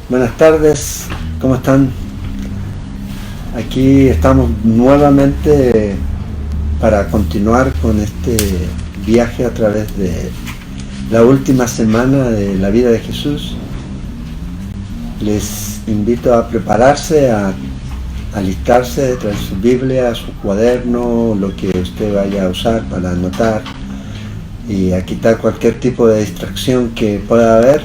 Buenas tardes, ¿cómo están? Aquí estamos nuevamente para continuar con este viaje a través de la última semana de la vida de Jesús. Les invito a prepararse, a alistarse, traer su Biblia, su cuaderno, lo que usted vaya a usar para anotar y a quitar cualquier tipo de distracción que pueda haber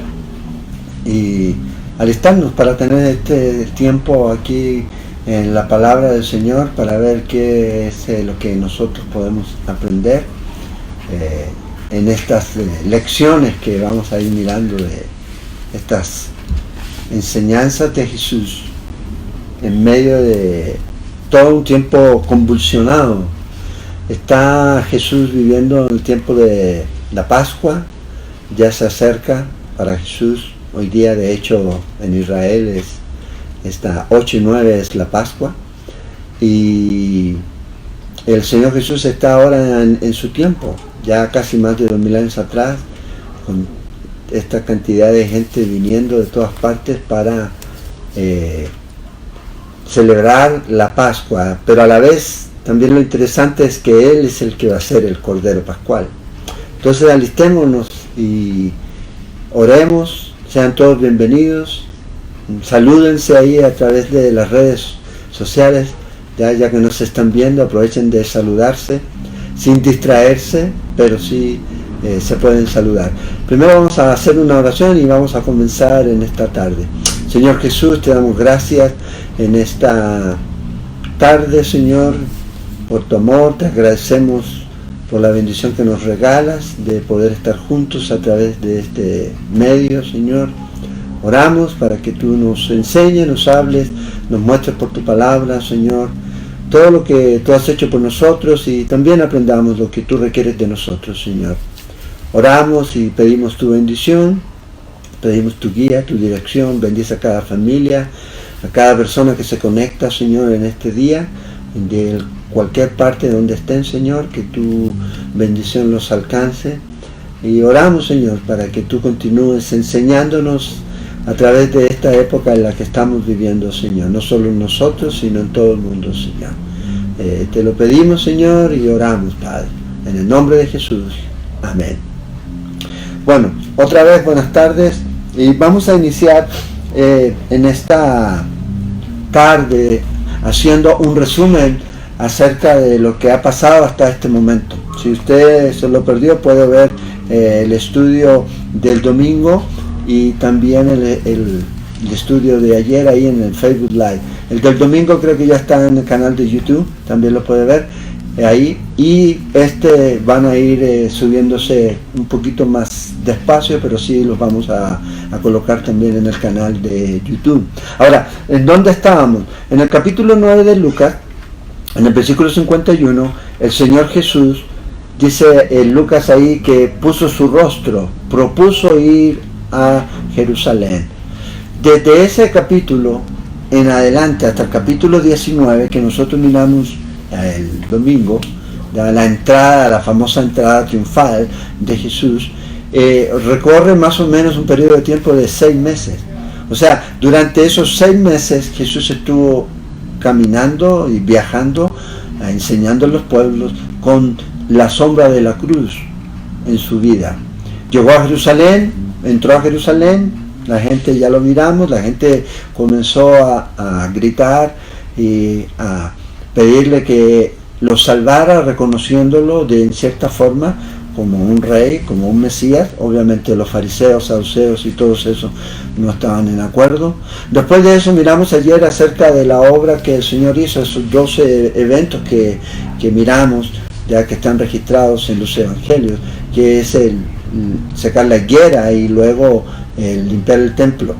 y alistarnos para tener este tiempo aquí en la palabra del Señor para ver qué es lo que nosotros podemos aprender en estas lecciones que vamos a ir mirando de estas enseñanzas de Jesús en medio de todo un tiempo convulsionado. Está Jesús viviendo en el tiempo de la Pascua, ya se acerca para Jesús. Hoy día, de hecho, en Israel está 8 y 9 es la Pascua, y el Señor Jesús está ahora en su tiempo, ya casi más de 2000 años atrás, con esta cantidad de gente viniendo de todas partes para celebrar la Pascua, pero a la vez también lo interesante es que Él es el que va a ser el Cordero Pascual. Entonces alistémonos y oremos. Sean todos bienvenidos, salúdense ahí a través de las redes sociales, ya que nos están viendo, aprovechen de saludarse, sin distraerse, pero sí se pueden saludar. Primero vamos a hacer una oración y vamos a comenzar en esta tarde. Señor Jesús, te damos gracias en esta tarde, Señor, por tu amor, te agradecemos por la bendición que nos regalas de poder estar juntos a través de este medio, Señor. Oramos para que tú nos enseñes, nos hables, nos muestres por tu palabra, Señor, todo lo que tú has hecho por nosotros y también aprendamos lo que tú requieres de nosotros, Señor. Oramos y pedimos tu bendición, pedimos tu guía, tu dirección, bendice a cada familia, a cada persona que se conecta, Señor, en este día, de cualquier parte donde estén, Señor, que tu bendición los alcance. Y oramos, Señor, para que tú continúes enseñándonos a través de esta época en la que estamos viviendo, Señor, no solo en nosotros, sino en todo el mundo, Señor. Te lo pedimos, Señor, y oramos, Padre, en el nombre de Jesús. Amén. Bueno, otra vez buenas tardes, y vamos a iniciar en esta tarde haciendo un resumen acerca de lo que ha pasado hasta este momento. Si usted se lo perdió, puede ver el estudio del domingo y también el estudio de ayer ahí en el Facebook Live. El del domingo creo que ya está en el canal de YouTube, también lo puede ver ahí, y van a ir subiéndose un poquito más despacio, pero sí los vamos a colocar también en el canal de YouTube. Ahora, ¿en dónde estábamos? En el capítulo 9 de Lucas, en el versículo 51, el Señor Jesús dice en Lucas ahí que puso su rostro, propuso ir a Jerusalén. Desde ese capítulo en adelante hasta el capítulo 19 que nosotros miramos el domingo, la entrada, la famosa entrada triunfal de Jesús, recorre más o menos un periodo de tiempo de 6 meses. O sea, durante esos 6 meses Jesús estuvo caminando y viajando, enseñando a los pueblos con la sombra de la cruz en su vida. Llegó a Jerusalén, entró a Jerusalén, la gente, ya lo miramos, la gente comenzó a gritar y a pedirle que lo salvara, reconociéndolo de cierta forma como un rey, como un Mesías. Obviamente los fariseos, saduceos y todos esos no estaban en acuerdo. Después de eso miramos ayer acerca de la obra que el Señor hizo, esos 12 eventos que miramos, ya que están registrados en los evangelios, que es el sacar la higuera y luego el limpiar el templo.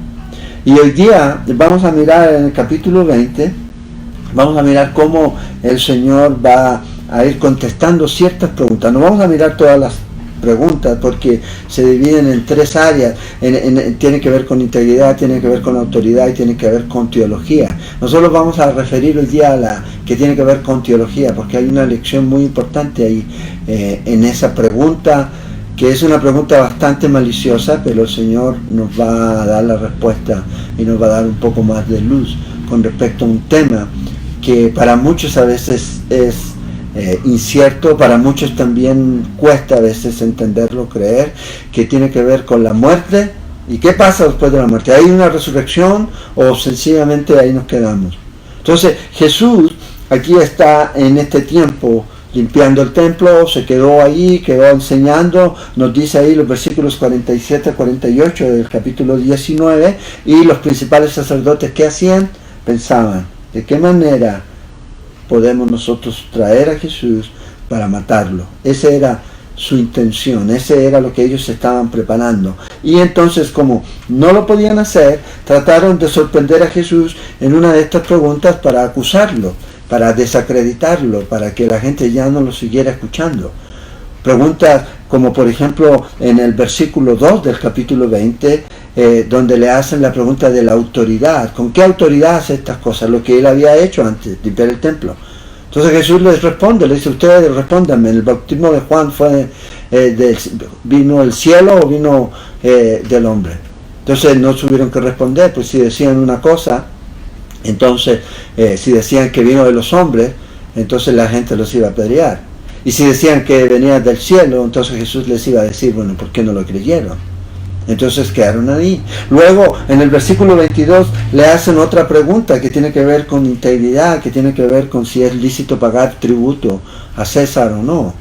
Y hoy día vamos a mirar en el capítulo 20, vamos a mirar cómo el Señor va a ir contestando ciertas preguntas. No vamos a mirar todas las preguntas porque se dividen en 3 áreas. Tiene que ver con integridad, tiene que ver con autoridad y tiene que ver con teología. Nosotros vamos a referir hoy día a la que tiene que ver con teología, porque hay una lección muy importante ahí en esa pregunta que es una pregunta bastante maliciosa, pero el Señor nos va a dar la respuesta y nos va a dar un poco más de luz con respecto a un tema que para muchos a veces es incierto, para muchos también cuesta a veces entenderlo, creer, que tiene que ver con la muerte. ¿Y qué pasa después de la muerte? ¿Hay una resurrección o sencillamente ahí nos quedamos? Entonces Jesús aquí está en este tiempo limpiando el templo, se quedó ahí, quedó enseñando, nos dice ahí los versículos 47 a 48 del capítulo 19, y los principales sacerdotes, ¿qué hacían? Pensaban, ¿de qué manera podemos nosotros traer a Jesús para matarlo? Esa era su intención, ese era lo que ellos estaban preparando. Y entonces, como no lo podían hacer, trataron de sorprender a Jesús en una de estas preguntas para acusarlo, para desacreditarlo, para que la gente ya no lo siguiera escuchando. Preguntas como por ejemplo en el versículo 2 del capítulo 20, donde le hacen la pregunta de la autoridad. ¿Con qué autoridad hace estas cosas? Lo que él había hecho antes, limpiar el templo. Entonces Jesús les responde, le dice, ustedes respóndanme, ¿el bautismo de Juan vino del cielo o vino del hombre? Entonces no tuvieron que responder, pues si decían una cosa, entonces si decían que vino de los hombres, entonces la gente los iba a apedrear. Y si decían que venía del cielo, entonces Jesús les iba a decir, bueno, ¿por qué no lo creyeron? Entonces quedaron ahí. Luego, en el versículo 22, le hacen otra pregunta que tiene que ver con integridad, que tiene que ver con si es lícito pagar tributo a César o no.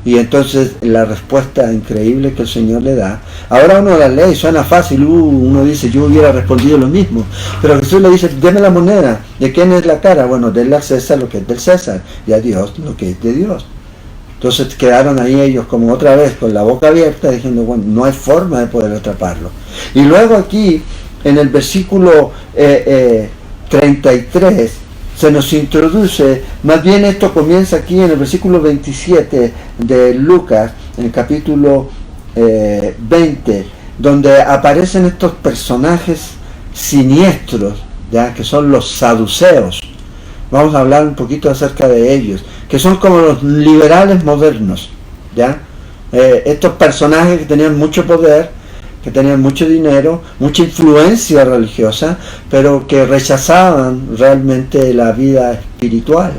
Y entonces la respuesta increíble que el Señor le da. Ahora uno la lee y suena fácil, uno dice, yo hubiera respondido lo mismo. Pero Jesús le dice, deme la moneda. ¿De quién es la cara? Bueno, denle a César lo que es del César y a Dios lo que es de Dios. Entonces quedaron ahí ellos como otra vez con la boca abierta diciendo, bueno, no hay forma de poder atraparlo. Y luego aquí, en el versículo 33, se nos introduce, más bien esto comienza aquí en el versículo 27 de Lucas, en el capítulo 20, donde aparecen estos personajes siniestros, ¿ya? Que son los saduceos. Vamos a hablar un poquito acerca de ellos, que son como los liberales modernos, ¿ya? Estos personajes que tenían mucho poder, que tenían mucho dinero, mucha influencia religiosa, pero que rechazaban realmente la vida espiritual.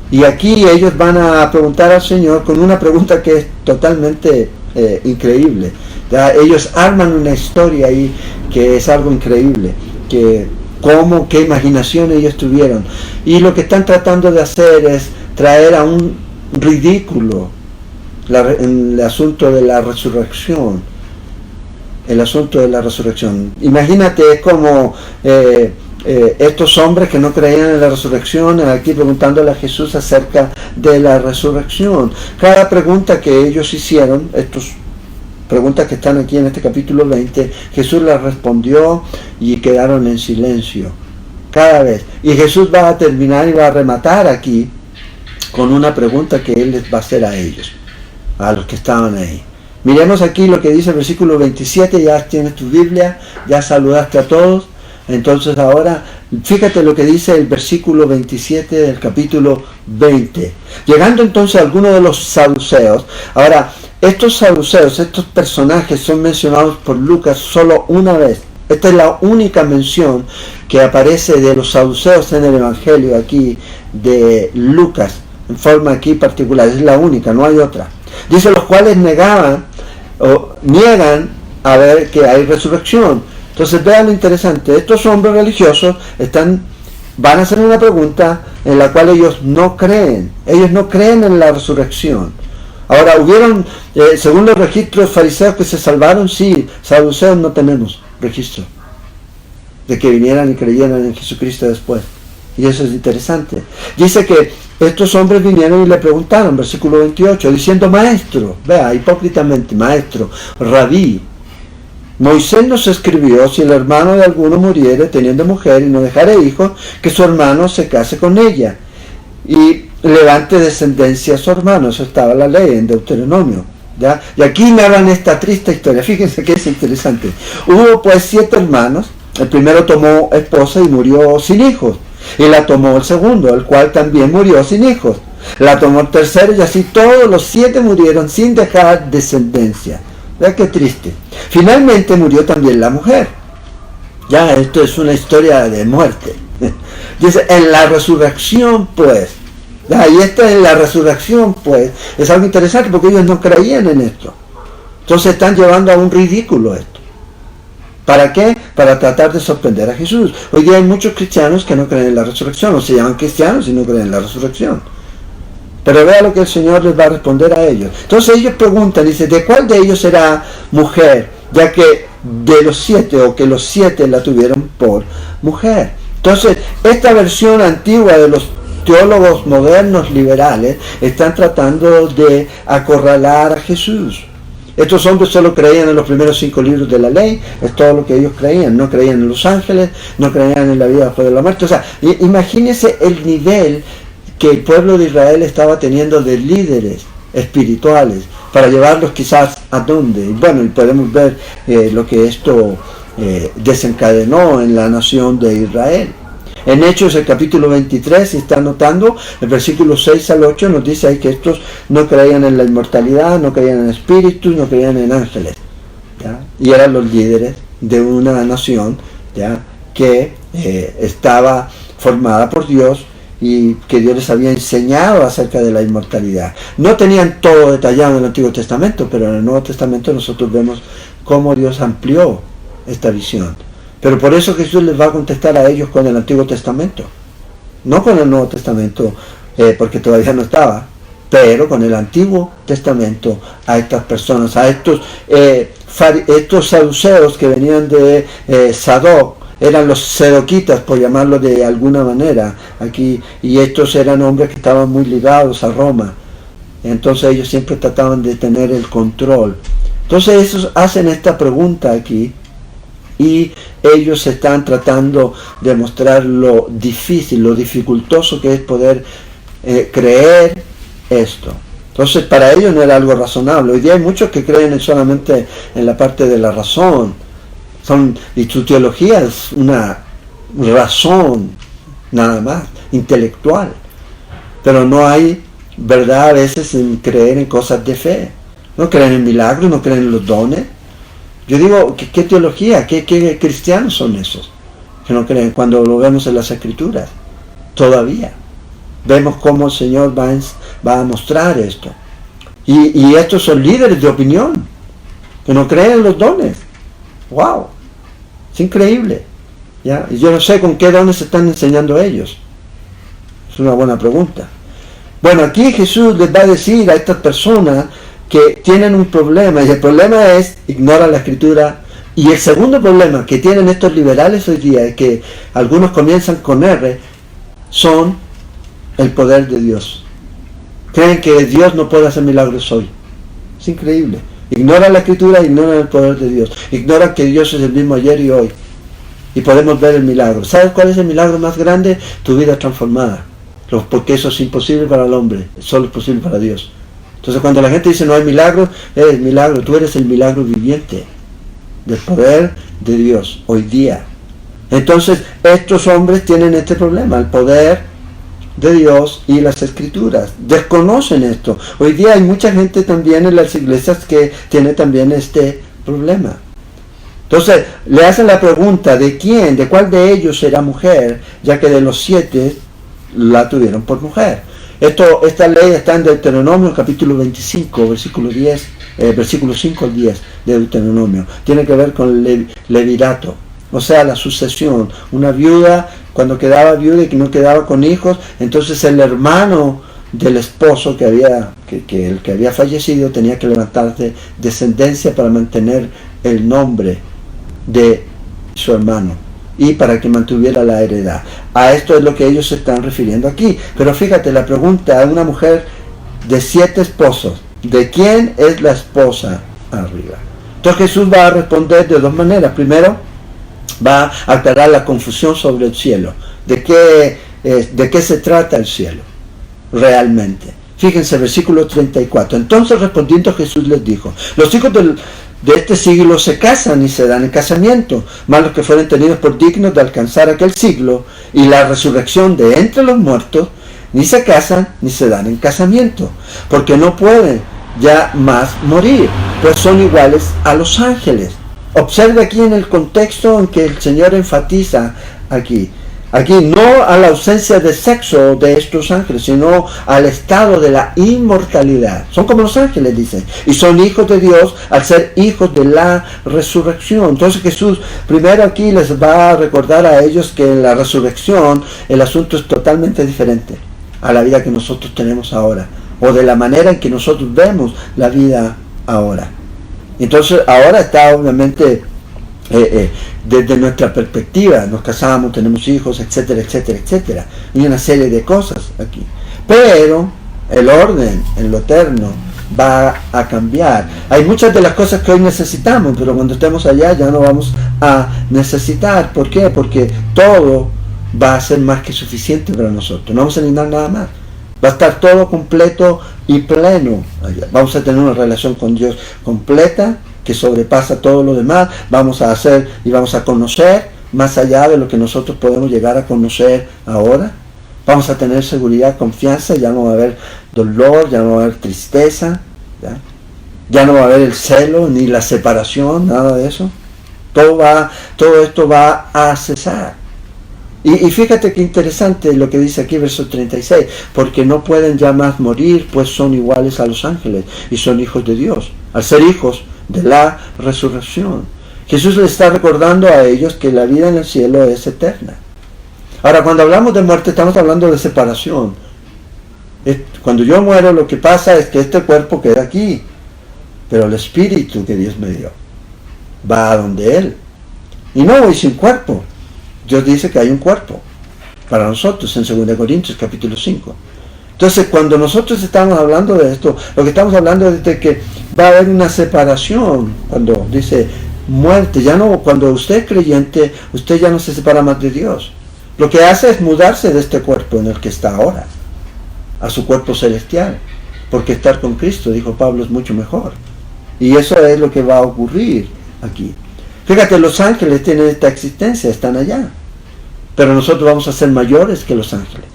Y aquí ellos van a preguntar al Señor con una pregunta que es totalmente increíble, ¿ya? Ellos arman una historia ahí que es algo increíble, qué imaginación ellos tuvieron. Y lo que están tratando de hacer es traer a un ridículo el asunto de la resurrección. El asunto de la resurrección. Imagínate, es como estos hombres que no creían en la resurrección, aquí preguntándole a Jesús acerca de la resurrección. Cada pregunta que ellos hicieron, estos preguntas que están aquí en este capítulo 20, Jesús las respondió y quedaron en silencio cada vez. Y Jesús va a terminar y va a rematar aquí con una pregunta que Él les va a hacer a ellos, a los que estaban ahí. Miremos aquí lo que dice el versículo 27, ya tienes tu Biblia, ya saludaste a todos. Entonces ahora, fíjate lo que dice el versículo 27 del capítulo 20. Llegando entonces a algunos de los saduceos. Ahora, estos saduceos, estos personajes son mencionados por Lucas solo una vez. Esta es la única mención que aparece de los saduceos en el Evangelio aquí de Lucas, en forma aquí particular. Es la única, no hay otra. Dice, los cuales niegan a ver que hay resurrección. Entonces vean lo interesante, estos hombres religiosos van a hacer una pregunta en la cual ellos no creen en la resurrección. Ahora, hubieron, según los registros fariseos que se salvaron, sí, saduceos no tenemos registro de que vinieran y creyeran en Jesucristo después. Y eso es interesante. Dice que estos hombres vinieron y le preguntaron, versículo 28, diciendo, maestro, vea, hipócritamente, maestro, rabí, Moisés nos escribió, si el hermano de alguno muriere teniendo mujer y no dejare hijos, que su hermano se case con ella y levante descendencia a su hermano. Eso estaba la ley en Deuteronomio, ¿ya? Y aquí me hablan esta triste historia. Fíjense que es interesante. Hubo pues 7 hermanos. El primero tomó esposa y murió sin hijos, y la tomó el segundo, el cual también murió sin hijos. La tomó el tercero y así todos los 7 murieron sin dejar descendencia. Vea qué triste. Finalmente murió también la mujer. Ya, esto es una historia de muerte. Dice, en la resurrección pues. Y esta es la resurrección pues. Es algo interesante porque ellos no creían en esto. Entonces están llevando a un ridículo esto. ¿Para qué? Para tratar de sorprender a Jesús. Hoy día hay muchos cristianos que no creen en la resurrección, o se llaman cristianos y no creen en la resurrección. Pero vea lo que el Señor les va a responder a ellos. Entonces ellos preguntan, dice, ¿de cuál de ellos será mujer? Ya que de los 7, o que los 7 la tuvieron por mujer. Entonces, esta versión antigua de los teólogos modernos liberales están tratando de acorralar a Jesús. Estos hombres solo creían en los primeros 5 libros de la ley, es todo lo que ellos creían. No creían en los ángeles, no creían en la vida después de la muerte. O sea, imagínense el nivel que el pueblo de Israel estaba teniendo de líderes espirituales para llevarlos quizás a dónde. Y bueno, y podemos ver lo que esto desencadenó en la nación de Israel. En Hechos, el capítulo 23, si está notando, el versículo 6 al 8 nos dice ahí que estos no creían en la inmortalidad, no creían en espíritus, no creían en ángeles, ¿ya? Y eran los líderes de una nación, ¿ya?, que estaba formada por Dios y que Dios les había enseñado acerca de la inmortalidad. No tenían todo detallado en el Antiguo Testamento, pero en el Nuevo Testamento nosotros vemos cómo Dios amplió esta visión. Pero por eso Jesús les va a contestar a ellos con el Antiguo Testamento, no con el Nuevo Testamento, porque todavía no estaba, pero con el Antiguo Testamento a estas personas, a estos saduceos que venían de Sadoc. Eran los sedoquitas, por llamarlo de alguna manera aquí, y estos eran hombres que estaban muy ligados a Roma. Entonces ellos siempre trataban de tener el control. Entonces ellos hacen esta pregunta aquí, y ellos están tratando de mostrar lo difícil, lo dificultoso que es poder creer esto. Entonces para ellos no era algo razonable. Hoy día hay muchos que creen solamente en la parte de la razón. Y su teología es una razón nada más, intelectual. Pero no hay verdad a veces en creer en cosas de fe. No creen en milagros, no creen en los dones. Yo digo, ¿qué teología? ¿Qué cristianos son esos? Que no creen cuando lo vemos en las Escrituras. Todavía. Vemos cómo el Señor va a mostrar esto. Y estos son líderes de opinión, que no creen en los dones. ¡Wow! Es increíble. ¿Ya? Y yo no sé con qué dones se están enseñando ellos. Es una buena pregunta. Bueno, aquí Jesús les va a decir a estas personas que tienen un problema, y el problema es ignorar la Escritura. Y el segundo problema que tienen estos liberales hoy día, es que algunos comienzan con R, son el poder de Dios. Creen que Dios no puede hacer milagros hoy. Es increíble. Ignoran la Escritura, ignoran el poder de Dios, ignoran que Dios es el mismo ayer y hoy, y podemos ver el milagro. ¿Sabes cuál es el milagro más grande? Tu vida transformada, porque eso es imposible para el hombre, solo es posible para Dios. Entonces cuando la gente dice no hay milagro, es milagro, tú eres el milagro viviente del poder de Dios hoy día. Entonces estos hombres tienen este problema, el poder de Dios y las Escrituras. Desconocen esto. Hoy día hay mucha gente también en las iglesias que tiene también este problema. Entonces le hacen la pregunta de quién, de cuál de ellos será mujer, ya que de los 7 la tuvieron por mujer. Esta ley está en Deuteronomio capítulo 25, versículo 5 al 10 de Deuteronomio. Tiene que ver con el levirato, o sea, la sucesión. Una viuda, cuando quedaba viuda y que no quedaba con hijos, entonces el hermano del esposo el que había fallecido tenía que levantarse descendencia para mantener el nombre de su hermano y para que mantuviera la heredad. A esto es lo que ellos se están refiriendo aquí. Pero fíjate, la pregunta a una mujer de 7 esposos, ¿de quién es la esposa arriba? Entonces Jesús va a responder de 2 maneras. Primero, va a aclarar la confusión sobre el cielo. ¿De qué se trata el cielo realmente? Fíjense, versículo 34. Entonces respondiendo Jesús les dijo, los hijos de este siglo se casan y se dan en casamiento, mas los que fueren tenidos por dignos de alcanzar aquel siglo y la resurrección de entre los muertos, ni se casan, ni se dan en casamiento, porque no pueden ya más morir, pues son iguales a los ángeles. Observe aquí en el contexto en que el Señor enfatiza aquí no a la ausencia de sexo de estos ángeles, sino al estado de la inmortalidad. Son como los ángeles, dicen, y son hijos de Dios al ser hijos de la resurrección. Entonces Jesús primero aquí les va a recordar a ellos que en la resurrección el asunto es totalmente diferente a la vida que nosotros tenemos ahora, o de la manera en que nosotros vemos la vida ahora. Entonces ahora está obviamente desde nuestra perspectiva, nos casamos, tenemos hijos, etcétera, etcétera, etcétera, y una serie de cosas aquí. Pero el orden en lo eterno va a cambiar. Hay muchas de las cosas que hoy necesitamos, pero cuando estemos allá ya no vamos a necesitar. ¿Por qué? Porque todo va a ser más que suficiente para nosotros. No vamos a necesitar nada más. Va a estar todo completo y pleno allá. Vamos a tener una relación con Dios completa, que sobrepasa todo lo demás. Vamos a hacer y vamos a conocer más allá de lo que nosotros podemos llegar a conocer ahora. Vamos a tener seguridad, confianza, ya no va a haber dolor, ya no va a haber tristeza, ya no va a haber el celo, ni la separación, nada de eso. Todo esto va a cesar. Y fíjate qué interesante lo que dice aquí, verso 36, porque no pueden ya más morir, pues son iguales a los ángeles, y son hijos de Dios, al ser hijos de la resurrección. Jesús les está recordando a ellos que la vida en el cielo es eterna. Ahora, cuando hablamos de muerte, estamos hablando de separación. Cuando yo muero, lo que pasa es que este cuerpo queda aquí, pero el espíritu que Dios me dio va a donde Él. Y no voy sin cuerpo. Dios dice que hay un cuerpo para nosotros en 2 Corintios capítulo 5. Entonces, cuando nosotros estamos hablando de esto, lo que estamos hablando es de que va a haber una separación. Cuando dice muerte, ya no, cuando usted es creyente, usted ya no se separa más de Dios. Lo que hace es mudarse de este cuerpo en el que está ahora a su cuerpo celestial, porque estar con Cristo, dijo Pablo, es mucho mejor. Y eso es lo que va a ocurrir aquí. Fíjate, los ángeles tienen esta existencia, están allá, pero nosotros vamos a ser mayores que los ángeles.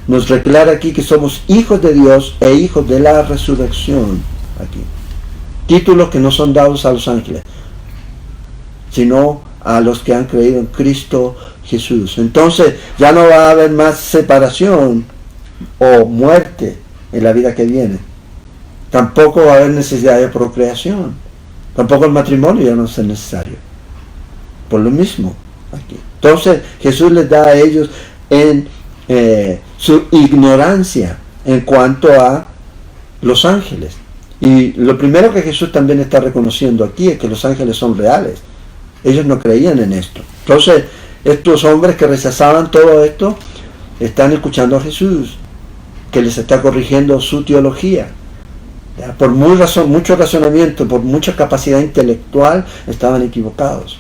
Nos declara aquí que somos hijos de Dios e hijos de la resurrección aquí. Títulos que no son dados a los ángeles, sino a los que han creído en Cristo Jesús. Entonces ya no va a haber más separación o muerte en la vida que viene. Tampoco va a haber necesidad de procreación. Tampoco el matrimonio ya no es necesario. Por lo mismo aquí. Entonces Jesús les da a ellos en su ignorancia en cuanto a los ángeles. Y lo primero que Jesús también está reconociendo aquí es que los ángeles son reales. Ellos no creían en esto. Entonces, estos hombres que rechazaban todo esto, están escuchando a Jesús, que les está corrigiendo su teología. Por mucho razonamiento, por mucha capacidad intelectual, estaban equivocados.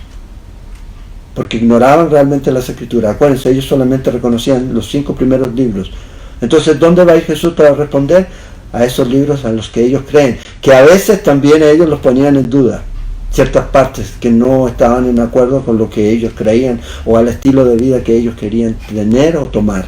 Porque ignoraban realmente las Escrituras. Acuérdense, ellos solamente reconocían los 5 primeros libros. Entonces, ¿dónde va a ir Jesús para responder? A esos libros a los que ellos creen, que a veces también ellos los ponían en duda, ciertas partes que no estaban en acuerdo con lo que ellos creían o al estilo de vida que ellos querían tener o tomar.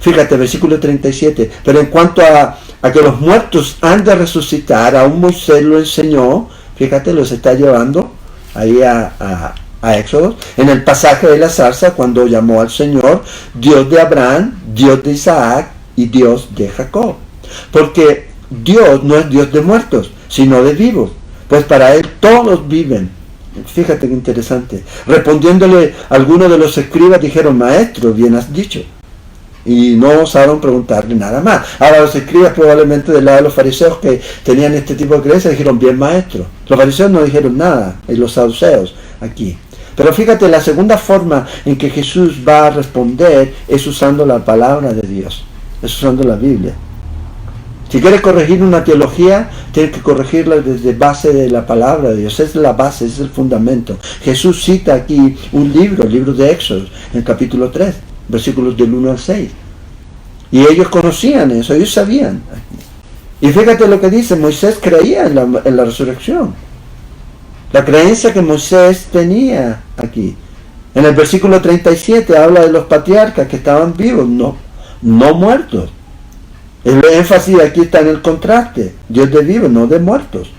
Fíjate, versículo 37, pero en cuanto a que los muertos han de resucitar, aún Moisés lo enseñó. Fíjate, los está llevando ahí a Éxodo, en el pasaje de la zarza, cuando llamó al Señor Dios de Abraham, Dios de Isaac y Dios de Jacob. Porque Dios no es Dios de muertos, sino de vivos, pues para Él todos viven. Fíjate qué interesante. Respondiéndole algunos de los escribas, dijeron: Maestro, bien has dicho. Y no osaron preguntarle nada más. Ahora los escribas, probablemente del lado de los fariseos que tenían este tipo de creencias, dijeron: bien, maestro. Los fariseos no dijeron nada, y los saduceos aquí. Pero fíjate, la segunda forma en que Jesús va a responder es usando la palabra de Dios, es usando la Biblia. Si quieres corregir una teología, tienes que corregirla desde base de la palabra de Dios. Es la base, es el fundamento. Jesús cita aquí un libro, el libro de Éxodo, en el capítulo 3, versículos del 1 al 6. Y ellos conocían eso, ellos sabían. Y fíjate lo que dice: Moisés creía en la resurrección. La creencia que Moisés tenía aquí. En el versículo 37 habla de los patriarcas que estaban vivos, no muertos. El énfasis aquí está en el contraste. Dios de vivos, no de muertos.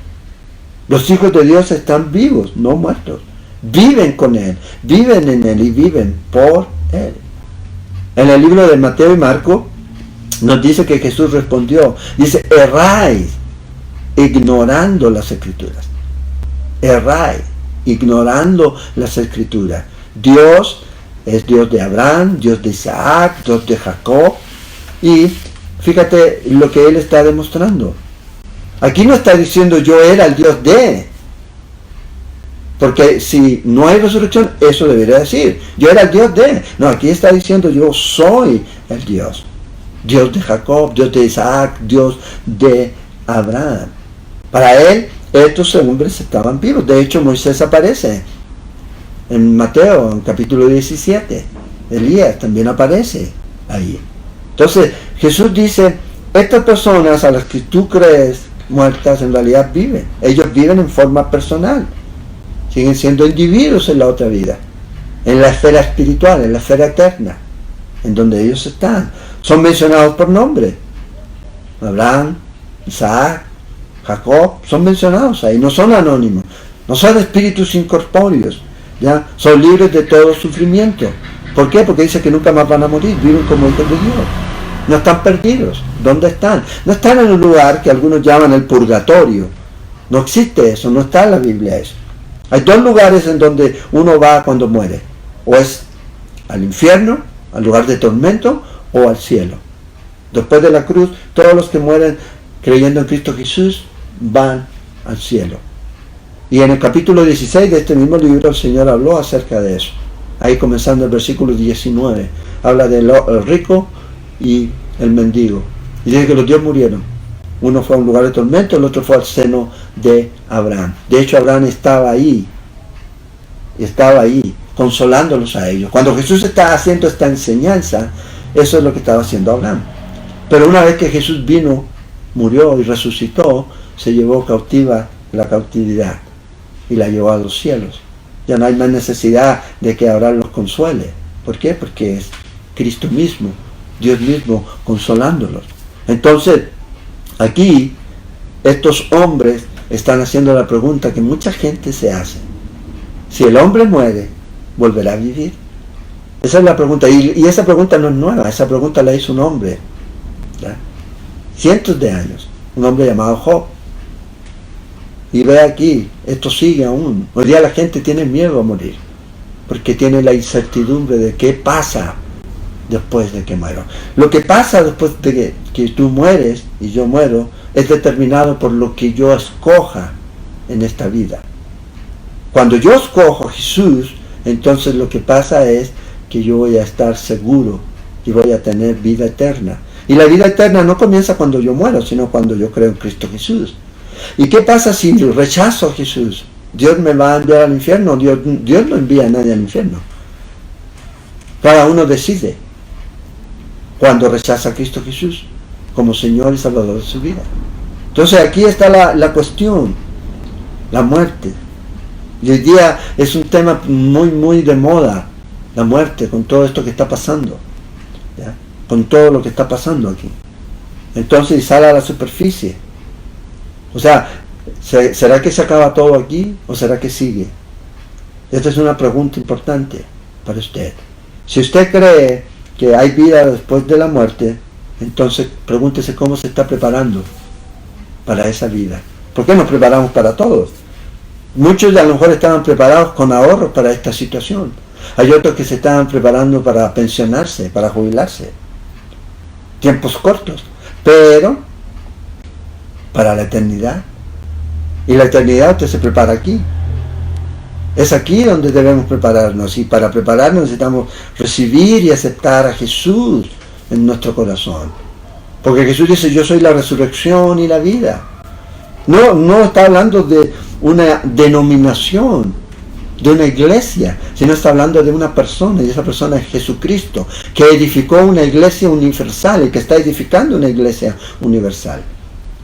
Los hijos de Dios están vivos, no muertos. Viven con Él, viven en Él y viven por Él. En el libro de Mateo y Marco nos dice que Jesús respondió, dice, erráis ignorando las Escrituras. Erráis ignorando las Escrituras. Dios es Dios de Abraham, Dios de Isaac, Dios de Jacob. Y fíjate lo que Él está demostrando. Aquí no está diciendo yo era el Dios de. Porque si no hay resurrección, eso debería decir, yo era el Dios de. No, aquí está diciendo yo soy el Dios. Dios de Jacob, Dios de Isaac, Dios de Abraham. Para Él, estos hombres estaban vivos. De hecho, Moisés aparece en Mateo, en capítulo 17. Elías también aparece ahí. Entonces, Jesús dice, estas personas a las que tú crees muertas en realidad viven. Ellos viven en forma personal. Siguen siendo individuos en la otra vida, en la esfera espiritual, en la esfera eterna, en donde ellos están. Son mencionados por nombre. Abraham, Isaac, Jacob, son mencionados ahí, no son anónimos, no son espíritus incorpóreos, ¿ya? Son libres de todo sufrimiento. ¿Por qué? Porque dice que nunca más van a morir, viven como hijos de Dios. No están perdidos. ¿Dónde están? No están en un lugar que algunos llaman el purgatorio. No existe eso, no está en la Biblia eso. Hay dos lugares en donde uno va cuando muere. O es al infierno, al lugar de tormento, o al cielo. Después de la cruz, todos los que mueren creyendo en Cristo Jesús van al cielo. Y en el capítulo 16 de este mismo libro el Señor habló acerca de eso. Ahí comenzando el versículo 19. Habla del rico y el mendigo. Y dice que los dos murieron. Uno fue a un lugar de tormento, el otro fue al seno de Abraham. De hecho, Abraham estaba ahí, consolándolos a ellos. Cuando Jesús estaba haciendo esta enseñanza, eso es lo que estaba haciendo Abraham. Pero una vez que Jesús vino, murió y resucitó, se llevó cautiva la cautividad y la llevó a los cielos. Ya no hay más necesidad de que Abraham los consuele. ¿Por qué? Porque es Cristo mismo, Dios mismo, consolándolos. Entonces, aquí, estos hombres están haciendo la pregunta que mucha gente se hace. Si el hombre muere, ¿volverá a vivir? Esa es la pregunta. Y esa pregunta no es nueva. Esa pregunta la hizo un hombre, ¿ya? Cientos de años. Un hombre llamado Job. Y ve aquí, esto sigue aún. Hoy día la gente tiene miedo a morir. Porque tiene la incertidumbre de qué pasa después de que muero. Lo que pasa después de que tú mueres y yo muero es determinado por lo que yo escoja en esta vida. Cuando yo escojo a Jesús, entonces lo que pasa es que yo voy a estar seguro y voy a tener vida eterna. Y la vida eterna no comienza cuando yo muero, sino cuando yo creo en Cristo Jesús. ¿Y qué pasa si rechazo a Jesús? ¿Dios me va a enviar al infierno? Dios no envía a nadie al infierno. Cada uno decide cuando rechaza a Cristo Jesús como Señor y Salvador de su vida. Entonces aquí está la cuestión, la muerte. Y hoy día es un tema muy, muy de moda, la muerte, con todo esto que está pasando, ¿ya? Con todo lo que está pasando aquí. Entonces sale a la superficie. O sea, ¿será que se acaba todo aquí o será que sigue? Esta es una pregunta importante para usted. Si usted cree que hay vida después de la muerte, entonces pregúntese cómo se está preparando para esa vida. ¿Por qué nos preparamos para todos? Muchos a lo mejor estaban preparados con ahorros para esta situación. Hay otros que se estaban preparando para pensionarse, para jubilarse. Tiempos cortos, pero para la eternidad. Y la eternidad usted se prepara aquí. Es aquí donde debemos prepararnos. Y para prepararnos necesitamos recibir y aceptar a Jesús en nuestro corazón. Porque Jesús dice, yo soy la resurrección y la vida. No está hablando de una denominación, de una iglesia, sino está hablando de una persona, y esa persona es Jesucristo, que edificó una iglesia universal y que está edificando una iglesia universal.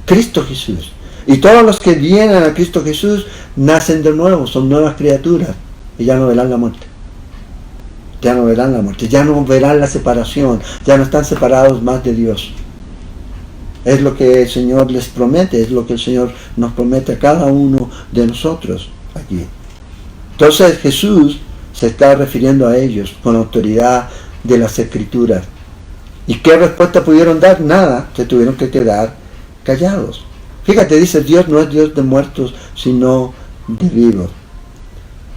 Cristo Jesús. Y todos los que vienen a Cristo Jesús nacen de nuevo, son nuevas criaturas y ya no verán la muerte. Ya no verán la muerte, ya no verán la separación, ya no están separados más de Dios. Es lo que el Señor les promete, es lo que el Señor nos promete a cada uno de nosotros aquí. Entonces Jesús se está refiriendo a ellos con autoridad de las Escrituras. ¿Y qué respuesta pudieron dar? Nada, se tuvieron que quedar callados. Fíjate, dice, Dios no es Dios de muertos, sino de vivos.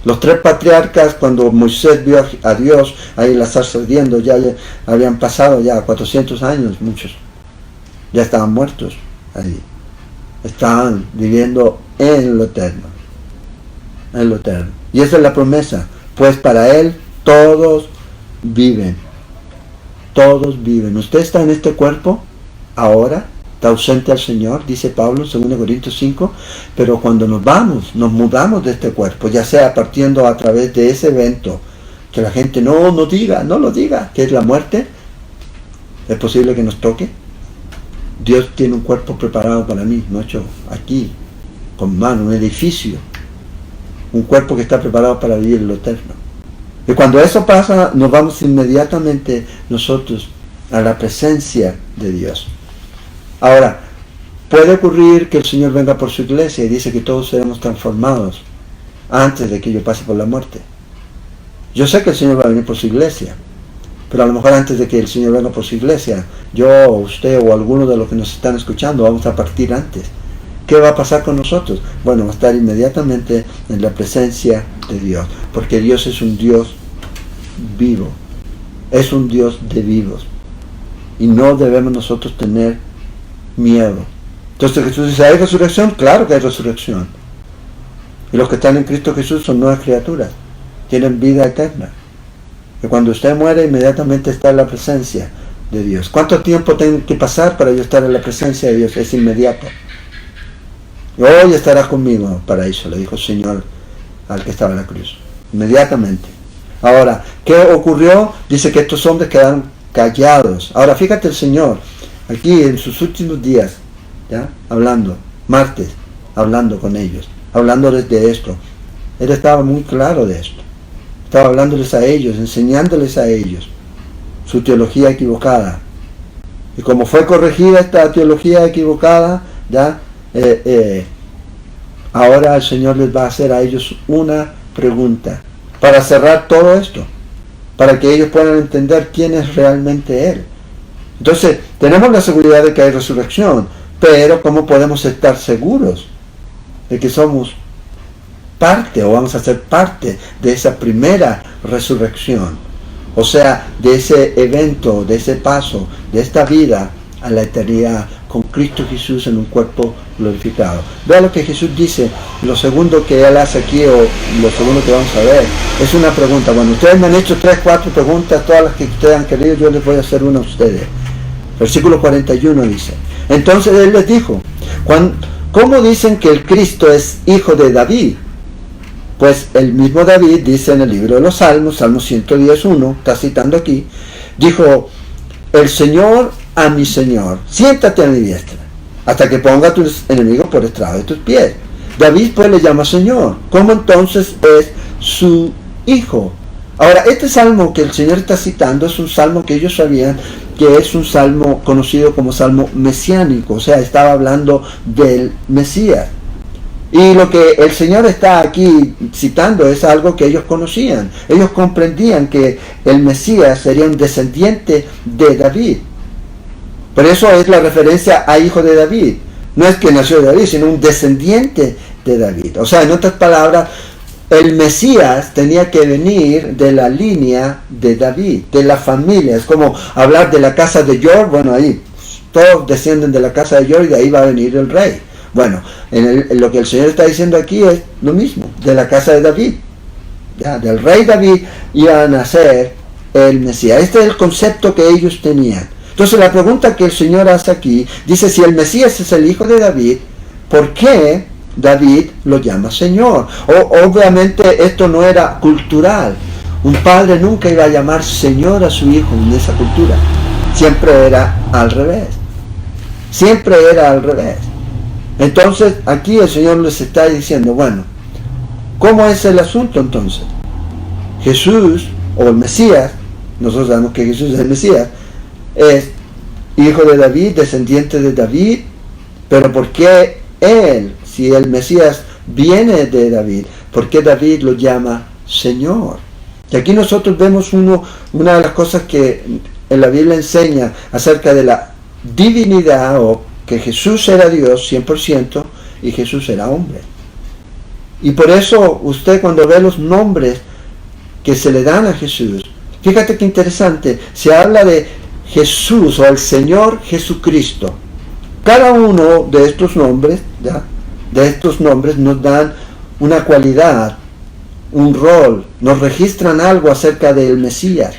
Los 3 patriarcas, cuando Moisés vio a Dios ahí en la zarza ardiendo, ya habían pasado ya 400 años, muchos. Ya estaban muertos ahí. Estaban viviendo en lo eterno. En lo eterno. Y esa es la promesa. Pues para Él todos viven. Todos viven. Usted está en este cuerpo ahora. Está ausente al Señor, dice Pablo en 2 Corintios 5, pero cuando nos vamos, nos mudamos de este cuerpo, ya sea partiendo a través de ese evento, que la gente no lo diga, que es la muerte, es posible que nos toque. Dios tiene un cuerpo preparado para mí, no hecho aquí, con mano, un edificio, un cuerpo que está preparado para vivir lo eterno. Y cuando eso pasa, nos vamos inmediatamente nosotros a la presencia de Dios. Ahora, puede ocurrir que el Señor venga por su iglesia y dice que todos seremos transformados antes de que yo pase por la muerte. Yo sé que el Señor va a venir por su iglesia, pero a lo mejor antes de que el Señor venga por su iglesia, yo, usted o alguno de los que nos están escuchando vamos a partir antes. ¿Qué va a pasar con nosotros? Bueno, va a estar inmediatamente en la presencia de Dios, porque Dios es un Dios vivo, es un Dios de vivos, y no debemos nosotros tener miedo. Entonces Jesús dice, ¿hay resurrección? Claro que hay resurrección. Y los que están en Cristo Jesús son nuevas criaturas, tienen vida eterna. Que cuando usted muere, inmediatamente está en la presencia de Dios. ¿Cuánto tiempo tengo que pasar para yo estar en la presencia de Dios? Es inmediato. Hoy estarás conmigo, paraíso, le dijo el Señor al que estaba en la cruz. Inmediatamente. Ahora, ¿qué ocurrió? Dice que estos hombres quedaron callados. Ahora, fíjate el Señor, aquí en sus últimos días, ¿ya? Hablando, martes, hablando con ellos, hablándoles de esto. Él estaba muy claro de esto. Estaba hablándoles a ellos, enseñándoles a ellos su teología equivocada. Y como fue corregida esta teología equivocada, ¿ya? Ahora el Señor les va a hacer a ellos una pregunta para cerrar todo esto, para que ellos puedan entender quién es realmente Él. Entonces, tenemos la seguridad de que hay resurrección, pero ¿cómo podemos estar seguros de que somos parte o vamos a ser parte de esa primera resurrección? O sea, de ese evento, de ese paso, de esta vida a la eternidad con Cristo Jesús en un cuerpo glorificado. Vea lo que Jesús dice. Lo segundo que Él hace aquí, o lo segundo que vamos a ver, es una pregunta. Bueno, ustedes me han hecho 3, 4 preguntas, todas las que ustedes han querido, yo les voy a hacer una a ustedes. Versículo 41 dice, entonces Él les dijo, ¿cómo dicen que el Cristo es hijo de David? Pues el mismo David dice en el libro de los Salmos, Salmo 110:1, está citando aquí, dijo, el Señor a mi Señor, siéntate a mi diestra, hasta que ponga a tus enemigos por estrado de tus pies. David pues le llama Señor. ¿Cómo entonces es su hijo? Ahora, este salmo que el Señor está citando es un salmo que ellos sabían que es un salmo conocido como salmo mesiánico, o sea, estaba hablando del Mesías. Y lo que el Señor está aquí citando es algo que ellos conocían. Ellos comprendían que el Mesías sería un descendiente de David. Por eso es la referencia a hijo de David. No es que nació de David, sino un descendiente de David. O sea, en otras palabras, el Mesías tenía que venir de la línea de David, de la familia. Es como hablar de la casa de George. Bueno, ahí todos descienden de la casa de George y de ahí va a venir el rey. Bueno, en lo que el Señor está diciendo aquí es lo mismo, de la casa de David. Ya, del rey David iba a nacer el Mesías. Este es el concepto que ellos tenían. Entonces la pregunta que el Señor hace aquí, dice, si el Mesías es el hijo de David, ¿por qué David lo llama Señor? Obviamente esto no era cultural. Un padre nunca iba a llamar Señor a su hijo en esa cultura. Siempre era al revés. Siempre era al revés. Entonces aquí el Señor les está diciendo, bueno, ¿cómo es el asunto entonces? Jesús, o el Mesías, nosotros sabemos que Jesús es el Mesías, es hijo de David, descendiente de David. Pero ¿por qué él, si el Mesías viene de David, por qué David lo llama Señor? Y aquí nosotros vemos una de las cosas que en la Biblia enseña acerca de la divinidad, o que Jesús era Dios 100% y Jesús era hombre. Y por eso usted, cuando ve los nombres que se le dan a Jesús, fíjate qué interesante, se habla de Jesús o el Señor Jesucristo. Cada uno de estos nombres, ¿ya?, de estos nombres nos dan una cualidad, un rol, nos registran algo acerca del Mesías.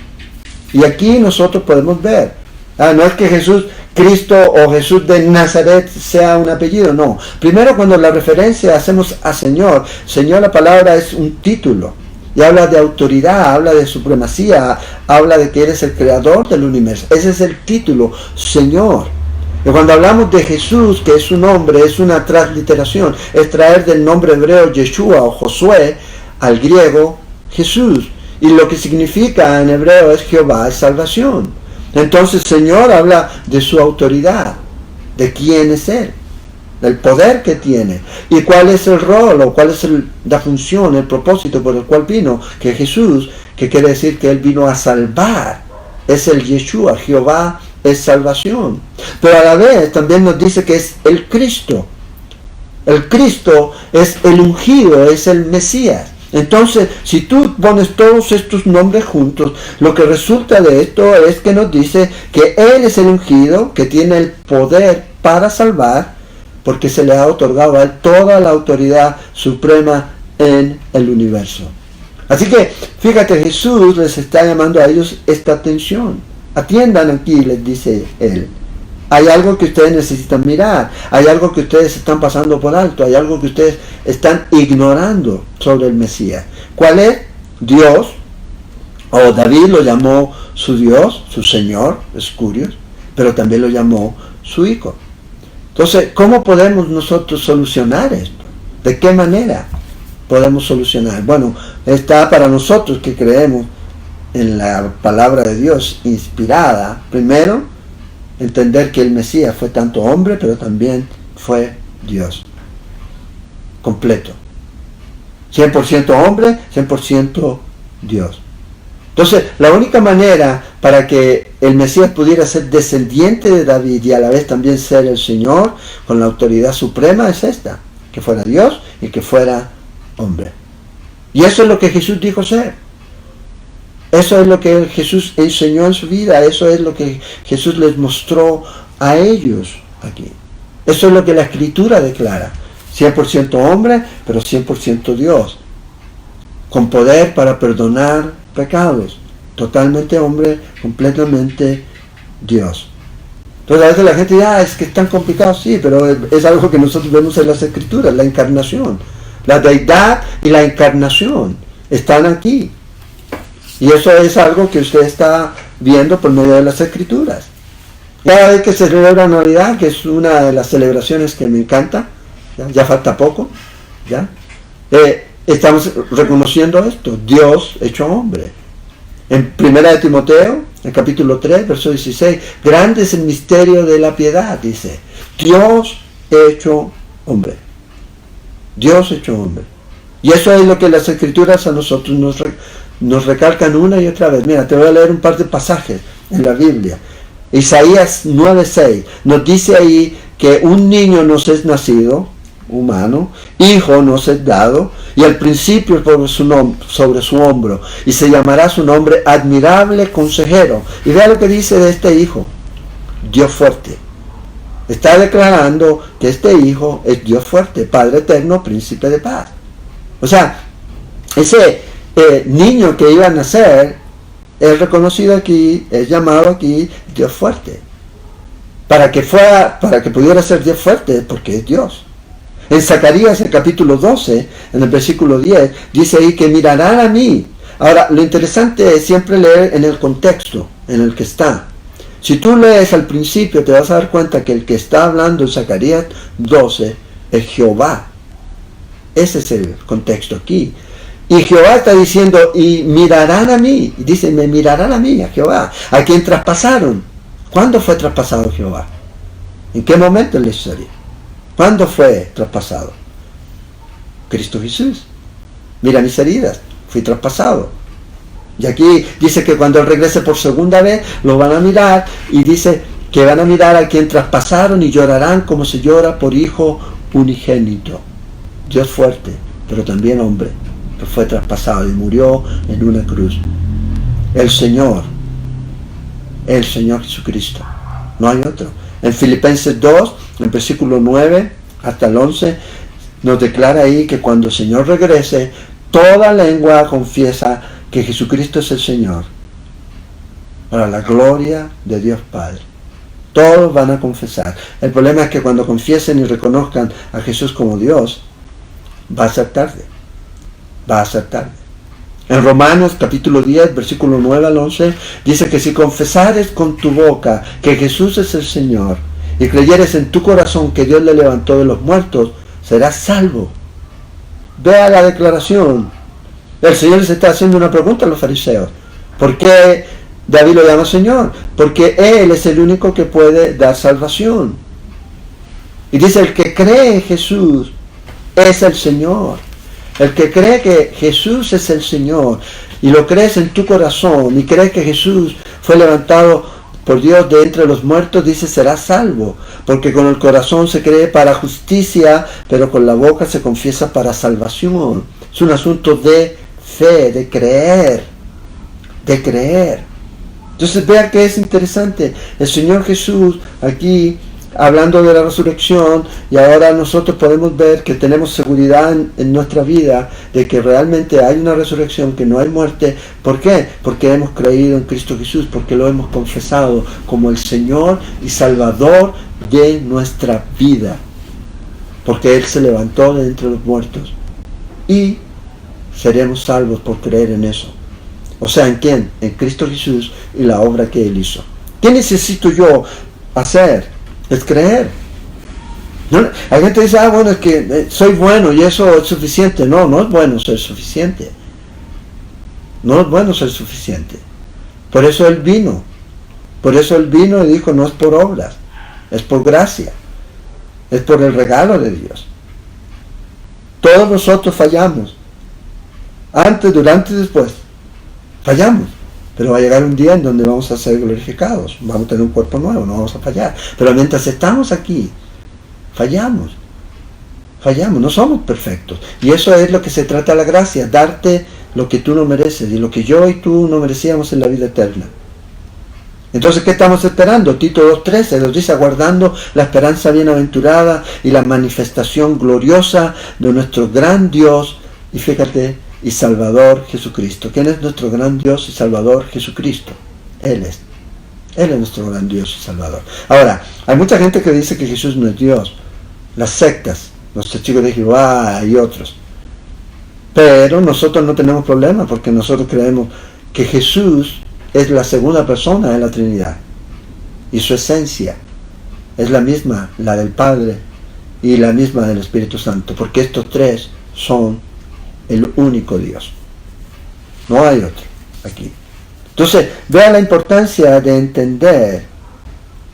Y aquí nosotros podemos ver, no es que Jesús Cristo o Jesús de Nazaret sea un apellido, no. Primero, cuando la referencia hacemos a Señor, Señor, la palabra es un título, y habla de autoridad, habla de supremacía, habla de que eres el creador del universo. Ese es el título, Señor. Y cuando hablamos de Jesús, que es su nombre, es una transliteración, es traer del nombre hebreo Yeshua o Josué al griego Jesús. Y lo que significa en hebreo es Jehová es salvación. Entonces Señor habla de su autoridad, de quién es Él, del poder que tiene, y cuál es el rol, o cuál es la función, el propósito por el cual vino, que Jesús, que quiere decir que Él vino a salvar, es el Yeshua, Jehová es salvación. Pero a la vez también nos dice que es el Cristo. El Cristo es el ungido, es el Mesías. Entonces, si tú pones todos estos nombres juntos, lo que resulta de esto es que nos dice que Él es el ungido, que tiene el poder para salvar, porque se le ha otorgado a Él toda la autoridad suprema en el universo. Así que, fíjate, Jesús les está llamando a ellos esta atención. Atiendan aquí, les dice Él. Hay algo que ustedes necesitan mirar, hay algo que ustedes están pasando por alto, hay algo que ustedes están ignorando sobre el Mesías. ¿Cuál es? Dios, o David lo llamó su Dios, su Señor, es curioso, pero también lo llamó su Hijo. Entonces, ¿cómo podemos nosotros solucionar esto? ¿De qué manera podemos solucionar? Bueno, está para nosotros que creemos en la palabra de Dios inspirada, primero, entender que el Mesías fue tanto hombre, pero también fue Dios. Completo. 100% hombre, 100% Dios. Entonces, la única manera para que el Mesías pudiera ser descendiente de David y a la vez también ser el Señor, con la autoridad suprema, es esta. Que fuera Dios y que fuera hombre. Y eso es lo que Jesús dijo ser. Eso es lo que Jesús enseñó en su vida, eso es lo que Jesús les mostró a ellos aquí. Eso es lo que la Escritura declara. 100% hombre, pero 100% Dios. Con poder para perdonar pecados. Totalmente hombre, completamente Dios. Entonces a veces la gente dice, es que es tan complicado, sí, pero es algo que nosotros vemos en las Escrituras, la encarnación. La deidad y la encarnación están aquí. Y eso es algo que usted está viendo por medio de las Escrituras. Cada vez que se celebra Navidad, que es una de las celebraciones que me encanta, ya falta poco, estamos reconociendo esto, Dios hecho hombre. En 1 de Timoteo, en capítulo 3, verso 16, grande es el misterio de la piedad, dice, Dios hecho hombre. Dios hecho hombre. Y eso es lo que las Escrituras a nosotros nos recalcan una y otra vez. Mira, te voy a leer un par de pasajes en la Biblia. Isaías 9:6 nos dice ahí que un niño nos es nacido, humano, hijo nos es dado, y al principio sobre su hombro, y se llamará su nombre admirable consejero. Y vea lo que dice de este hijo, Dios fuerte. Está declarando que este hijo es Dios fuerte, Padre eterno, príncipe de paz. O sea, ese niño que iba a nacer es reconocido aquí, es llamado aquí Dios fuerte. Para que pudiera ser Dios fuerte, porque es Dios. En Zacarías, el capítulo 12, en el versículo 10, dice ahí que mirarán a mí. Ahora, lo interesante es siempre leer en el contexto en el que está. Si tú lees al principio, te vas a dar cuenta que el que está hablando en Zacarías 12 es Jehová. Ese es el contexto aquí. Y Jehová está diciendo, y mirarán a mí. Y dice, me mirarán a mí, a Jehová, a quien traspasaron. ¿Cuándo fue traspasado Jehová? ¿En qué momento en la historia? ¿Cuándo fue traspasado? Cristo Jesús. Mira mis heridas, fui traspasado. Y aquí dice que cuando Él regrese por segunda vez, lo van a mirar, y dice que van a mirar a quien traspasaron y llorarán como se llora por hijo unigénito. Dios fuerte, pero también hombre, que fue traspasado y murió en una cruz. El Señor Jesucristo, no hay otro. En Filipenses 2, en versículo 9 hasta el 11, nos declara ahí que cuando el Señor regrese, toda lengua confiesa que Jesucristo es el Señor, para la gloria de Dios Padre. Todos van a confesar. El problema es que cuando confiesen y reconozcan a Jesús como Dios, va a ser tarde. Va a ser tarde. En Romanos capítulo 10, versículo 9 al 11, dice que si confesares con tu boca que Jesús es el Señor y creyeres en tu corazón que Dios le levantó de los muertos, serás salvo. Vea la declaración. El Señor les está haciendo una pregunta a los fariseos. ¿Por qué David lo llama Señor? Porque Él es el único que puede dar salvación. Y dice, el que cree en Jesús es el Señor. El que cree que Jesús es el Señor y lo crees en tu corazón y crees que Jesús fue levantado por Dios de entre los muertos, dice, será salvo. Porque con el corazón se cree para justicia, pero con la boca se confiesa para salvación. Es un asunto de fe, de creer. De creer. Entonces vea que es interesante. El Señor Jesús aquí hablando de la resurrección, y ahora nosotros podemos ver que tenemos seguridad en nuestra vida de que realmente hay una resurrección, que no hay muerte. ¿Por qué? Porque hemos creído en Cristo Jesús, porque lo hemos confesado como el Señor y Salvador de nuestra vida, porque Él se levantó de entre los muertos y seremos salvos por creer en eso. O sea, ¿en quién? En Cristo Jesús y la obra que Él hizo. ¿Qué necesito yo hacer? Es creer. ¿No? Hay gente que dice, bueno, es que soy bueno y eso es suficiente. No, no es bueno ser suficiente. No es bueno ser suficiente. Por eso Él vino. Por eso Él vino y dijo, no es por obras, es por gracia. Es por el regalo de Dios. Todos nosotros fallamos. Antes, durante y después. Fallamos. Pero va a llegar un día en donde vamos a ser glorificados. Vamos a tener un cuerpo nuevo, no vamos a fallar. Pero mientras estamos aquí, fallamos. Fallamos, no somos perfectos. Y eso es lo que se trata de la gracia, darte lo que tú no mereces y lo que yo y tú no merecíamos en la vida eterna. Entonces, ¿qué estamos esperando? Tito 2:13 nos dice, aguardando la esperanza bienaventurada y la manifestación gloriosa de nuestro gran Dios, y fíjate, y Salvador Jesucristo. ¿Quién es nuestro gran Dios y Salvador? Jesucristo. Él es nuestro gran Dios y Salvador. Ahora, hay mucha gente que dice que Jesús no es Dios. Las sectas, los testigos de Jehová y otros. Pero nosotros no tenemos problema, porque nosotros creemos que Jesús es la segunda persona de la Trinidad. Y su esencia es la misma, la del Padre y la misma del Espíritu Santo. Porque estos tres son el único Dios. No hay otro aquí. Entonces, vea la importancia de entender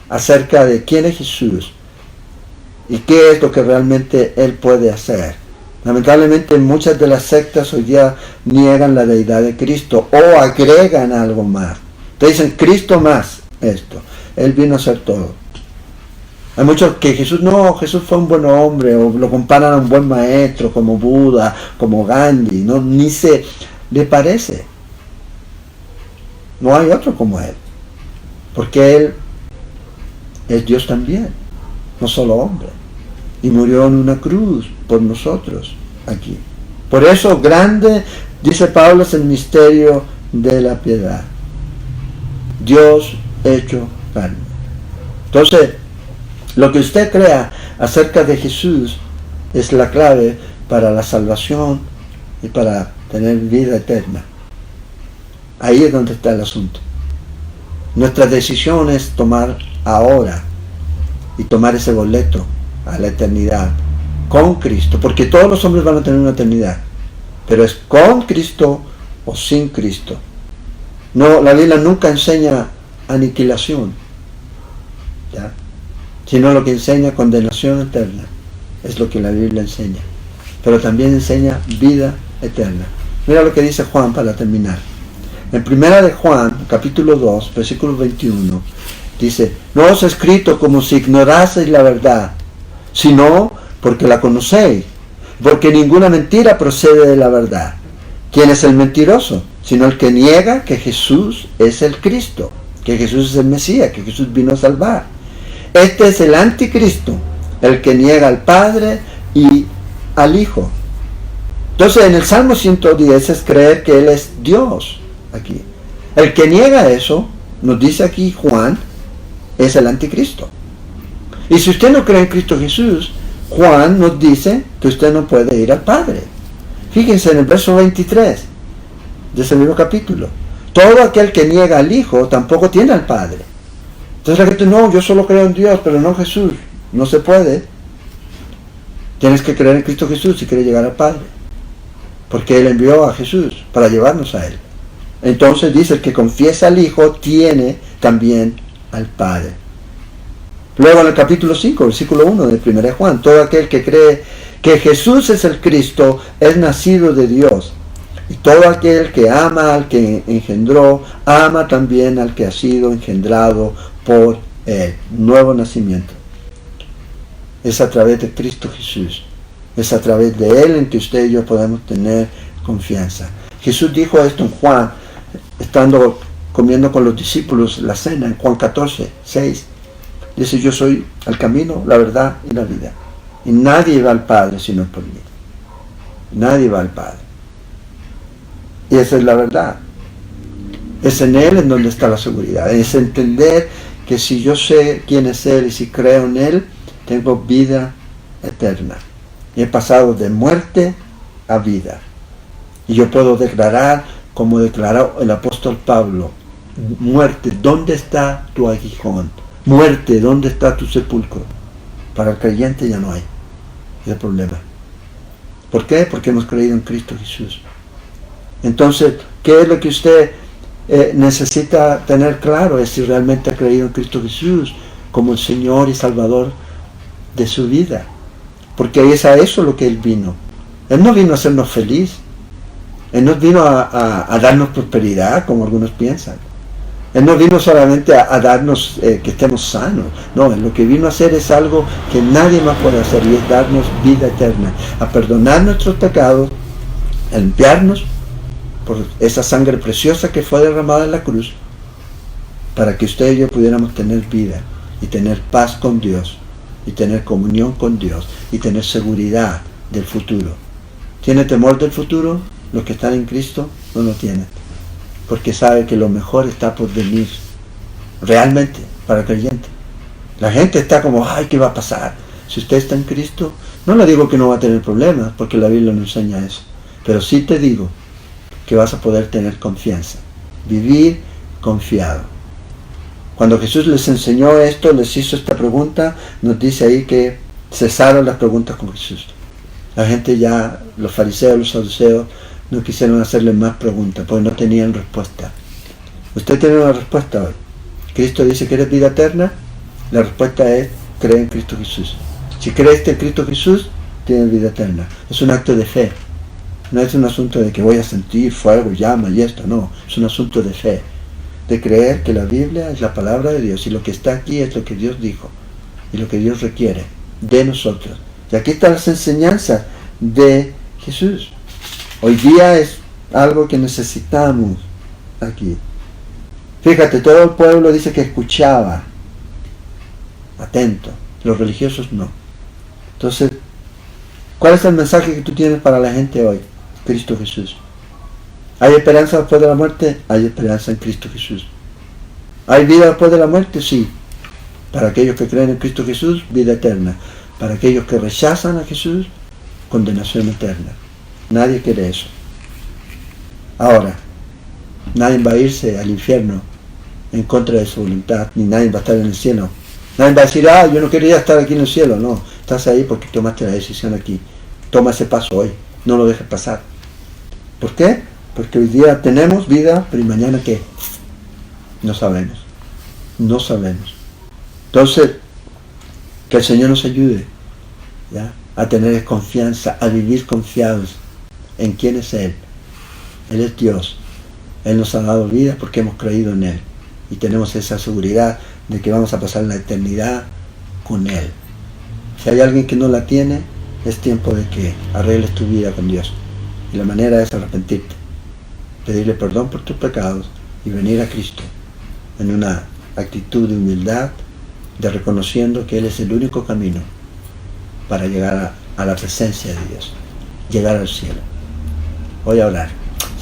acerca de quién es Jesús y qué es lo que realmente Él puede hacer. Lamentablemente muchas de las sectas hoy día niegan la deidad de Cristo o agregan algo más. Te dicen Cristo más esto. Él vino a hacer todo. Hay muchos que Jesús fue un buen hombre, o lo comparan a un buen maestro como Buda, como Gandhi, no, ni se le parece. No hay otro como Él, porque Él es Dios también, no solo hombre, y murió en una cruz por nosotros aquí. Por eso grande, dice Pablo, es el misterio de la piedad. Dios hecho carne. Entonces, lo que usted crea acerca de Jesús es la clave para la salvación y para tener vida eterna. Ahí es donde está el asunto. Nuestra decisión es tomar ahora y tomar ese boleto a la eternidad con Cristo, porque todos los hombres van a tener una eternidad, pero es con Cristo o sin Cristo. No, la Biblia nunca enseña aniquilación. ¿ya? Sino lo que enseña condenación eterna. Es lo que la Biblia enseña. Pero también enseña vida eterna. Mira lo que dice Juan para terminar. En primera de Juan, capítulo 2, versículo 21, dice: no os he escrito como si ignoraseis la verdad, sino porque la conocéis, porque ninguna mentira procede de la verdad. ¿Quién es el mentiroso? Sino el que niega que Jesús es el Cristo, que Jesús es el Mesías, que Jesús vino a salvar. Este es el anticristo, el que niega al Padre y al Hijo. Entonces en el Salmo 110 es creer que Él es Dios aquí. El que niega eso, nos dice aquí Juan, es el anticristo. Y si usted no cree en Cristo Jesús, Juan nos dice que usted no puede ir al Padre. Fíjense en el verso 23 de ese mismo capítulo. Todo aquel que niega al Hijo tampoco tiene al Padre. Entonces la gente, no, yo solo creo en Dios, pero no en Jesús. No se puede. Tienes que creer en Cristo Jesús si quieres llegar al Padre. Porque Él envió a Jesús para llevarnos a Él. Entonces dice, el que confiesa al Hijo tiene también al Padre. Luego en el capítulo 5, versículo 1 de 1 de Juan, todo aquel que cree que Jesús es el Cristo es nacido de Dios. Y todo aquel que ama al que engendró, ama también al que ha sido engendrado por Él. Nuevo nacimiento. Es a través de Cristo Jesús. Es a través de Él en que usted y yo podemos tener confianza. Jesús dijo esto en Juan, estando comiendo con los discípulos la cena, en Juan 14, 6. Dice, yo soy el camino, la verdad y la vida. Y nadie va al Padre sino por mí. Nadie va al Padre. Y esa es la verdad. Es en Él en donde está la seguridad. Es entender que si yo sé quién es Él y si creo en Él, tengo vida eterna. Y he pasado de muerte a vida. Y yo puedo declarar, como declaró el apóstol Pablo, muerte, ¿dónde está tu aguijón? Muerte, ¿dónde está tu sepulcro? Para el creyente ya no hay. Es el problema. ¿Por qué? Porque hemos creído en Cristo Jesús. Entonces, ¿qué es lo que usted necesita tener claro? Es si realmente ha creído en Cristo Jesús como el Señor y Salvador de su vida. Porque es a eso lo que Él vino. Él no vino a hacernos feliz. Él no vino a darnos prosperidad, como algunos piensan. Él no vino solamente a darnos que estemos sanos. No, lo que vino a hacer es algo que nadie más puede hacer, y es darnos vida eterna, a perdonar nuestros pecados, a limpiarnos por esa sangre preciosa que fue derramada en la cruz, para que usted y yo pudiéramos tener vida y tener paz con Dios y tener comunión con Dios y tener seguridad del futuro. ¿Tiene temor del futuro? Los que están en Cristo no lo tienen, porque sabe que lo mejor está por venir, realmente, para el creyente. La gente está como, ay, ¿qué va a pasar? Si usted está en Cristo, no le digo que no va a tener problemas, porque la Biblia no enseña eso, pero sí te digo que vas a poder tener confianza, vivir confiado. Cuando Jesús les enseñó esto, les hizo esta pregunta, nos dice ahí que cesaron las preguntas con Jesús. La gente ya, los fariseos, los saduceos, no quisieron hacerle más preguntas, porque no tenían respuesta. Usted tiene una respuesta hoy. Cristo dice que eres vida eterna. La respuesta es, cree en Cristo Jesús. Si crees en Cristo Jesús, tienes vida eterna. Es un acto de fe. No es un asunto de que voy a sentir fuego, llama y esto. No, es un asunto de fe. De creer que la Biblia es la palabra de Dios y lo que está aquí es lo que Dios dijo y lo que Dios requiere de nosotros. Y aquí están las enseñanzas de Jesús. Hoy día es algo que necesitamos aquí. Fíjate, todo el pueblo dice que escuchaba, atento. Los religiosos no. Entonces, ¿cuál es el mensaje que tú tienes para la gente hoy? Cristo Jesús. ¿Hay esperanza después de la muerte? Hay esperanza en Cristo Jesús. ¿Hay vida después de la muerte? Sí. Para aquellos que creen en Cristo Jesús, vida eterna. Para aquellos que rechazan a Jesús, condenación eterna. Nadie quiere eso. Ahora, nadie va a irse al infierno en contra de su voluntad, ni nadie va a estar en el cielo. Nadie va a decir, yo no quería estar aquí en el cielo. No, estás ahí porque tomaste la decisión aquí. Toma ese paso hoy, no lo dejes pasar. ¿Por qué? Porque hoy día tenemos vida, pero ¿y mañana qué? No sabemos. No sabemos. Entonces, que el Señor nos ayude, ¿ya?, a tener confianza, a vivir confiados en quién es Él. Él es Dios. Él nos ha dado vida porque hemos creído en Él. Y tenemos esa seguridad de que vamos a pasar la eternidad con Él. Si hay alguien que no la tiene, es tiempo de que arregles tu vida con Dios. Y la manera es arrepentirte, pedirle perdón por tus pecados y venir a Cristo en una actitud de humildad, de reconociendo que Él es el único camino para llegar a la presencia de Dios, llegar al cielo. Voy a orar.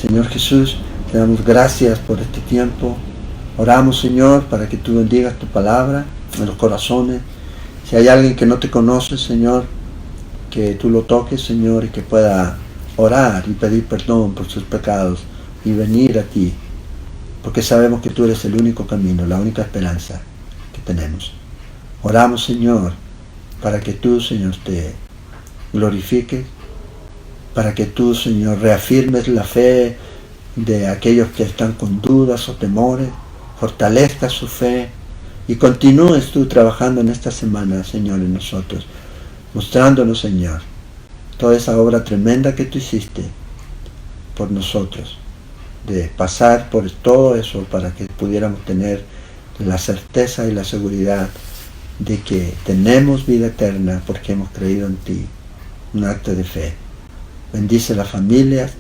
Señor Jesús, te damos gracias por este tiempo. Oramos, Señor, para que tú bendigas tu palabra en los corazones. Si hay alguien que no te conoce, Señor, que tú lo toques, Señor, y que pueda orar y pedir perdón por sus pecados y venir a ti, porque sabemos que tú eres el único camino, la única esperanza que tenemos. Oramos, Señor, para que tú, Señor, te glorifiques, para que tú, Señor, reafirmes la fe de aquellos que están con dudas o temores, fortalezcas su fe y continúes tú trabajando en esta semana, Señor, en nosotros, mostrándonos, Señor, toda esa obra tremenda que tú hiciste por nosotros, de pasar por todo eso para que pudiéramos tener la certeza y la seguridad de que tenemos vida eterna porque hemos creído en ti, un acto de fe. Bendice las familias,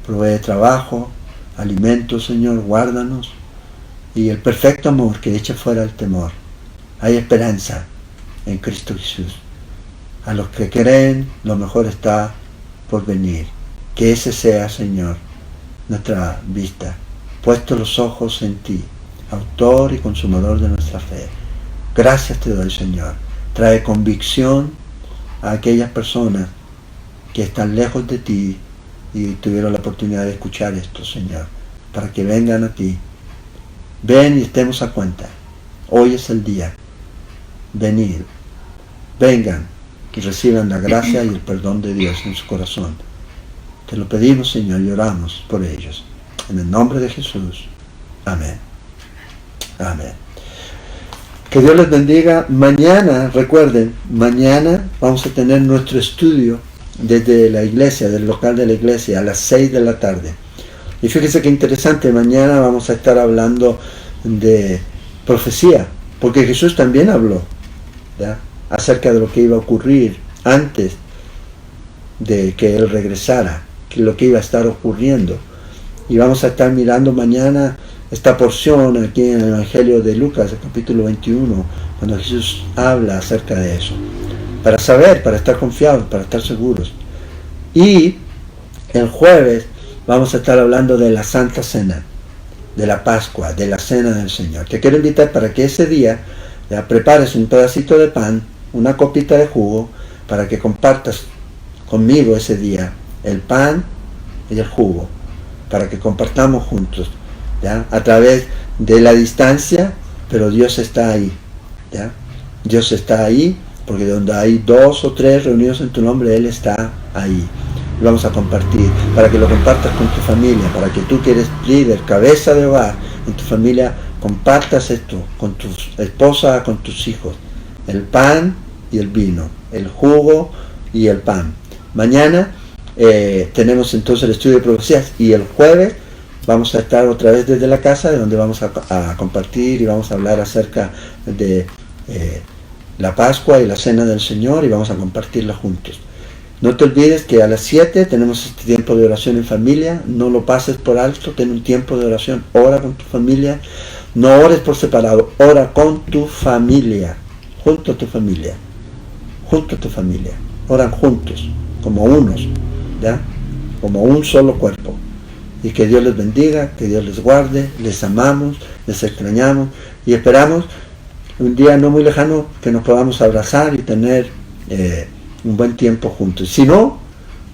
provee trabajo, alimentos, Señor, guárdanos, y el perfecto amor que echa fuera el temor. Hay esperanza en Cristo Jesús. A los que creen, lo mejor está por venir. Que ese sea, Señor, nuestra vista, puesto los ojos en ti, autor y consumador de nuestra fe. Gracias te doy, Señor. Trae convicción a aquellas personas que están lejos de ti y tuvieron la oportunidad de escuchar esto, Señor, para que vengan a ti. Ven y estemos a cuenta. Hoy es el día. Venid, vengan y reciban la gracia y el perdón de Dios en su corazón. Te lo pedimos, Señor, y oramos por ellos. En el nombre de Jesús. Amén. Amén. Que Dios les bendiga. Mañana, recuerden, mañana vamos a tener nuestro estudio desde la iglesia, del local de la iglesia, a las 6 de la tarde. Y fíjense qué interesante, mañana vamos a estar hablando de profecía, porque Jesús también habló, ¿ya?, acerca de lo que iba a ocurrir antes de que Él regresara, que lo que iba a estar ocurriendo. Y vamos a estar mirando mañana esta porción aquí en el Evangelio de Lucas, el capítulo 21, cuando Jesús habla acerca de eso, para saber, para estar confiados, para estar seguros. Y el jueves vamos a estar hablando de la Santa Cena, de la Pascua, de la Cena del Señor. Te quiero invitar para que ese día ya prepares un pedacito de pan, una copita de jugo, para que compartas conmigo ese día el pan y el jugo, para que compartamos juntos, ¿ya?, a través de la distancia, pero Dios está ahí, ¿ya? Dios está ahí, porque donde hay 2 o 3 reunidos en tu nombre, Él está ahí. Y vamos a compartir, para que lo compartas con tu familia, para que tú que eres líder, cabeza de hogar en tu familia, compartas esto con tu esposa, con tus hijos, el pan y el vino, el jugo y el pan. Mañana tenemos entonces el estudio de profecías, y el jueves vamos a estar otra vez desde la casa, de donde vamos a compartir y vamos a hablar acerca de la Pascua y la Cena del Señor, y vamos a compartirla juntos. No te olvides que a las 7 tenemos este tiempo de oración en familia. No lo pases por alto, ten un tiempo de oración, ora con tu familia. No ores por separado, ora con tu familia, junto a tu familia, junto a tu familia. Oran juntos, como unos, ¿ya?, como un solo cuerpo. Y que Dios les bendiga, que Dios les guarde, les amamos, les extrañamos y esperamos un día no muy lejano que nos podamos abrazar y tener un buen tiempo juntos. Si no,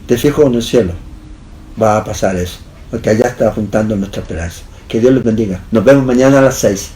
te fijo en el cielo, va a pasar eso, porque allá está juntando nuestra esperanza. Que Dios les bendiga. Nos vemos mañana a las 6.